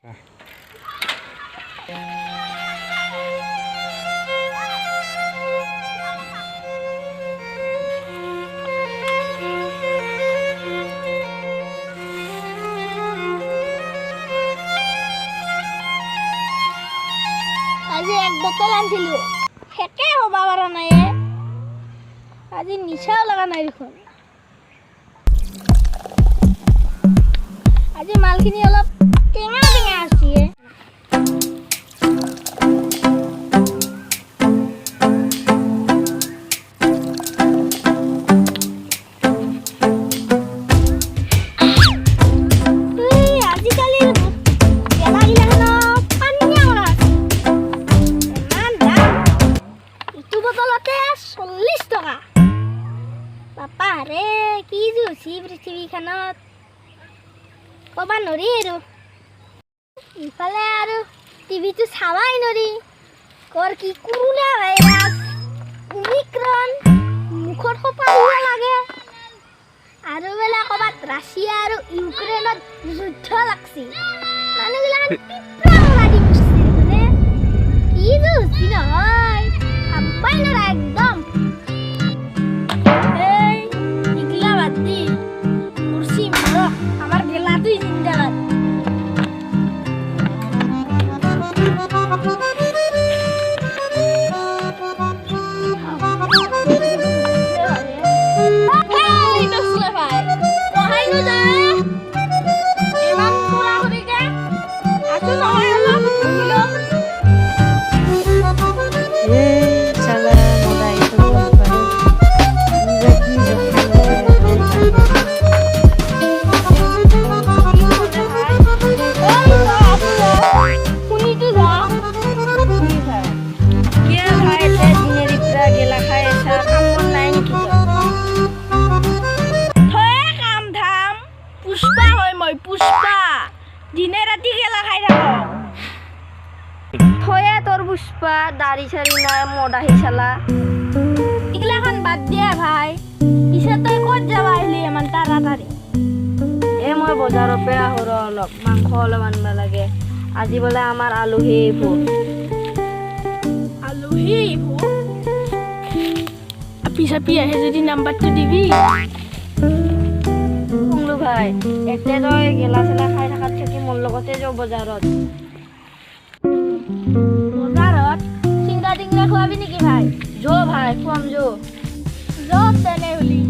আজি এক বোতল আনছিলো হেকে হবা পাৰা নাই আজি নিচাও লগা নাই দেখোন আজি মালখিনি অলপ টেঙা টেঙা আছে পৃথিৱীখনত কবা নৰি আৰু ইফালে আৰু টিভিটো চাবাই নৰি কৰ কি কৰোনা ভাইৰাছ ওমিক্ৰন মুখত খপাব লাগে আৰু বেলা কবাত ৰাছিয়া আৰু ইউক্ৰেইনত যুদ্ধ লাগছি মানুহবিলাক পিপৰা লাগি গৈছে মানে কি যুদ্ধ নহয় ভাববাই নৰা একদম আমার গেলা তুই জিন্দাবাদ পুষ্পা দিনে রাতি গেলা খাই থাকো থয়ে তোর পুষ্পা দাড়ি ছাড়ি নাই মদাহি চালা এগুলাখন বাদ দিয়া ভাই পিছে তই ক'ত যাবা আহিলি ইমান তাড়াতাড়ি মই বজাৰৰ পৰা আহোঁ অলপ মাংস অলপ আনিব লাগে আজি বোলে আমাৰ আলহী আহিব পিছে আহে যদি নাম্বাৰটো দিবি মংলু ভাই এতে তই গেলা চেলা খাই থাকাত থাকি মোৰ লগতে যাওঁ বজাৰত চিংৰা টিংৰা খোৱাবি নেকি ভাই যো ভাই খুৱাম যো তেনেহ'লে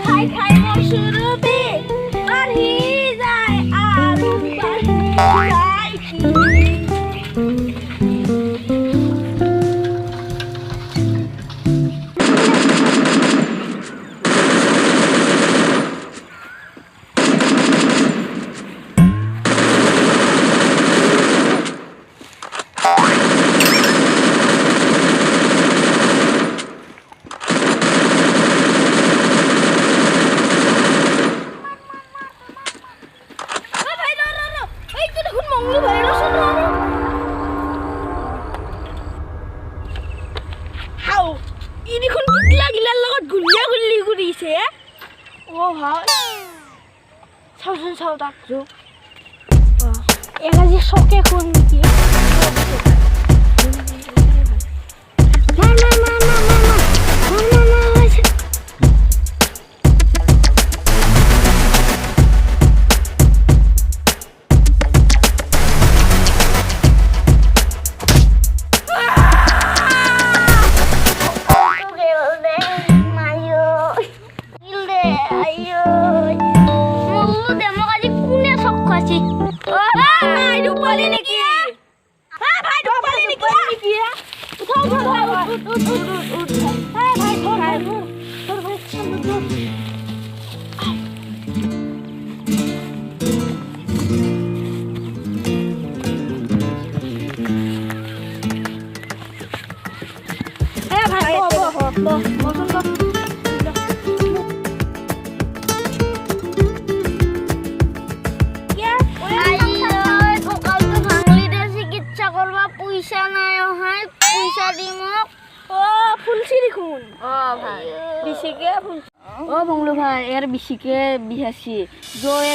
ভাই খাই মোৰ সুৰবি বাঢ়ি যায় আৰু চাও তাক এগাজি শকে খুন নেকি পইচা নাই নহয় পইচা দি মোক ফুলছি দেখোন ভাই বেছিকে ফুল ভংলু ভাই এর বেছিকে বিহাসি জয়ে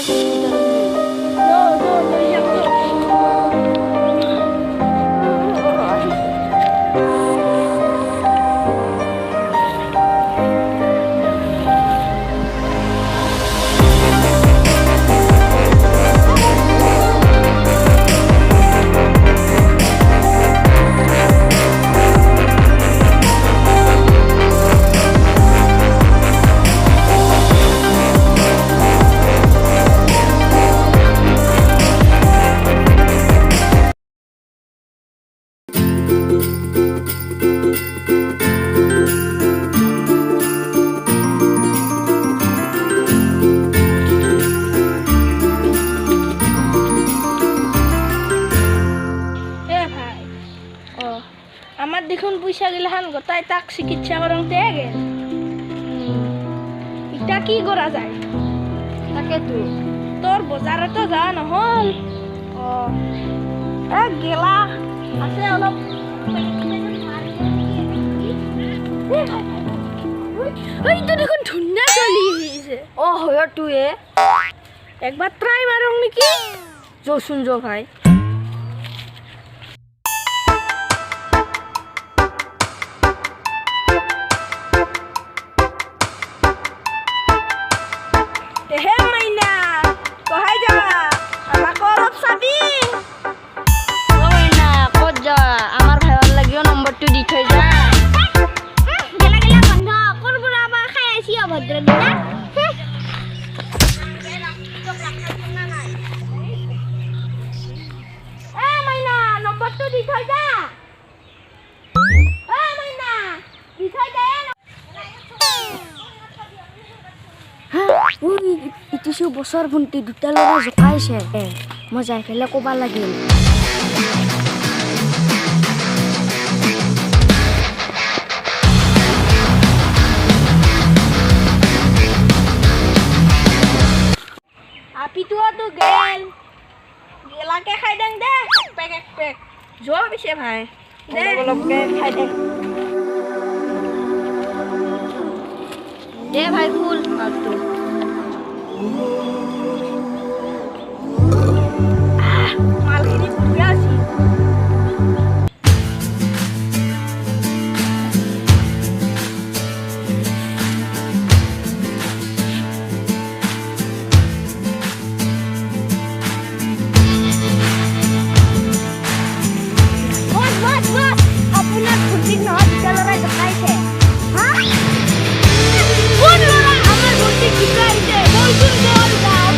আমার দেখুন পয়সা গিলাখান গোটাই তাক চিকিৎসা করতে গেল এটা কি করা যায় তাকেতো তোর বজারতো যা নহল গেলা আছে অলপ এইটো দেখোন ধুনীয়া চলি আহিছে হয় তুই একবার ট্রাই মারং নাকি যোন যো ভাই হে মাইনা কহাই যাবা আমাকে অলপ চাবি মাইনা কত যা আমার ভাইয়ার লাগিও নম্বরটা দি থৈ যা গেলা গেলা বন্ধ কোন বুড়া আবার খাই আছি অভদ্র গেলা মাইনা নম্বরটা দি থৈ যা মাইনা দি থৈ যা ইতিসু বছৰ ভণ্টি দুটা ল'ৰা জোকাইছে মই যাই পেলাই ক'বা লাগিল আপিটোতো গেলাকে খাই দেং দে এক পেক যোৱা পিছে ভাই দে অলপকে খাই দে দে ভাই ফুল মালটো মালখিনি বঢ়িয়া আছিল আপোনাৰ ভণ্টিক নহয় দুটা ল'ৰাই জোকাইছে কোন ল'ৰা আমাৰ ভণ্টিক জোকাইছে বলচোন বল যাওঁ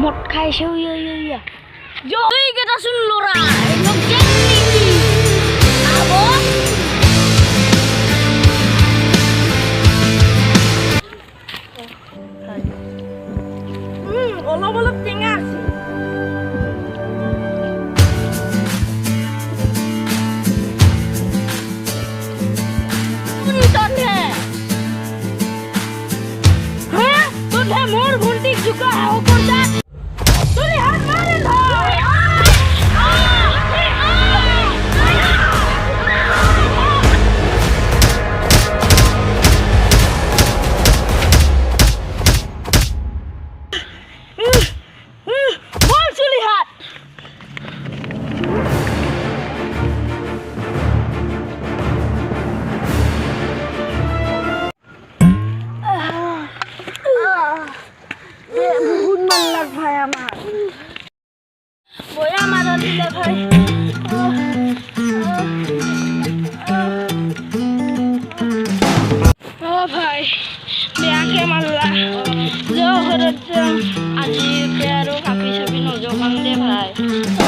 মদ খাইছে কেইটা শুন ল'ৰা অলপ অলপ টেঙা আছে মোৰ ভণ্টিক জোকা ভাই আমাৰ বয়া মাৰা দিলে ভাই ভাই বেয়াকে মাৰলা ঘৰত আজি আৰু কাপি চাপি নজগাম দে ভাই